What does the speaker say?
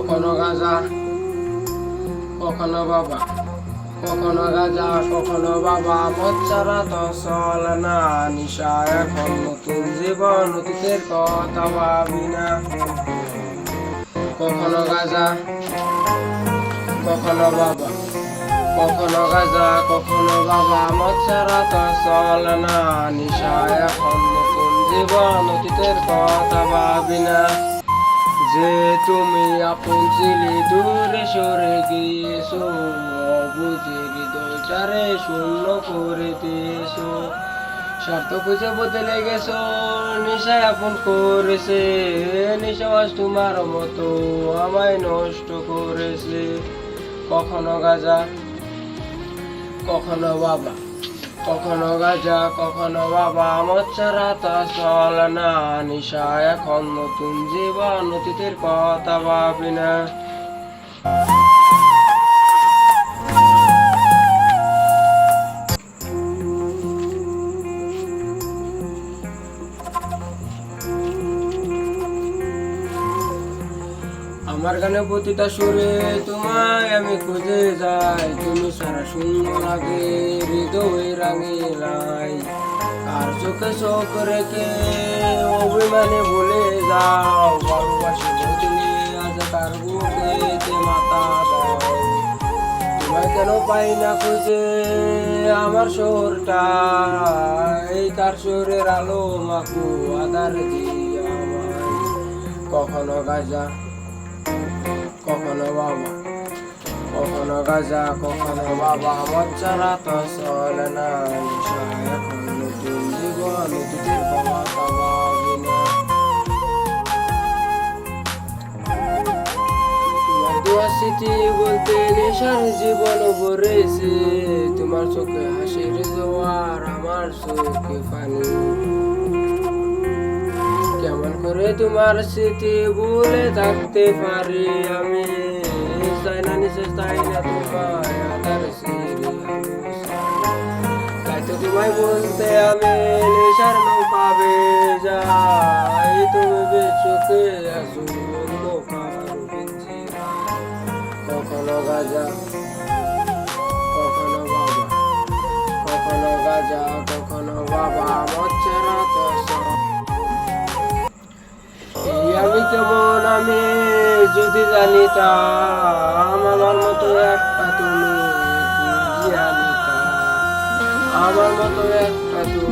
কখনো গাঁজা কখনো বাবা, কখনো গাঁজা কখনো বাবা, মদ ছাড়া তো চলে না নিশা। এখন নতুন জীবন, অতীতের কথা ভাবি না। কখনো গাঁজা কখনো বাবা, কখনো গাঁজা কখনো বাবা, মদ ছাড়া তো চলে না নিশা। এখন নতুন জীবন, অতীতের কথা ভাবি না। যে তুমি আপন ছিলে দূরে সরে গিয়েছো, অবুঝে হৃদয়টারে শূন্য করে দিয়েছো। স্বার্থ খুঁজে বদলে গেছো, নিশায় আপন করেছে। নিঃশ্বাস তোমার মতো আমায় নষ্ট করেছে। কখনো গাঁজা কখনো বাবা, কখনো গাঁজা কখনো বাবা, মদ ছাড়া তা চলে না নিশা। এখন নতুন জীবন, অতীতের কথা ভাবি না। আমার গানে প্রতিটা সুরে তোমায় আমি খুঁজে যাই। তুমি সারা সুন্দর লাগে হৃদয় রাঙে নাই। আর চোখে চোখ রেখে অভিমানে ভুলে যাও। ভালোবাসি তুমি আজ তার বুকেতে মাথা দাও। তোমায় কেন পাই না খুঁজে আমার শহরটা, এই কার সুরের আলো মাখু আধার দিয়ে আমায়। কখনো গাঁজা কখনো বাবা, কখনো গাঁজা কখনো বাবা, মদ ছাড়া তো চলে না নিশা। এখন নতুন জীবন, অতীতের কথা ভাবি না। তোমার দোয়া স্মৃতি বলতে নেশার জীবন ভরেছে। তোমার চোখে হাসির জোয়ার, আমার চোখে পানি। কেমন করে তোমার স্মৃতি ভুলে থাকতে পারি আমি। চাই না নিচে চাই না তোমায় আধার সিঁড়ি। তাই তো তোমায় বলতে আমি নেশার নৌকাবে যাই। তুমি চোখে আসো অন্ধকার পিঞ্জিরা। কখনো গাঁজা কখনো বাবা, কখনো গাঁজা কখনো বাবা, মদ ছাড়া তো আমি কেমন আমি যদি জানিতাম। আমার মতো একটা তুমি খুঁজিয়া নিতাম। আমার মতো একটা তুমি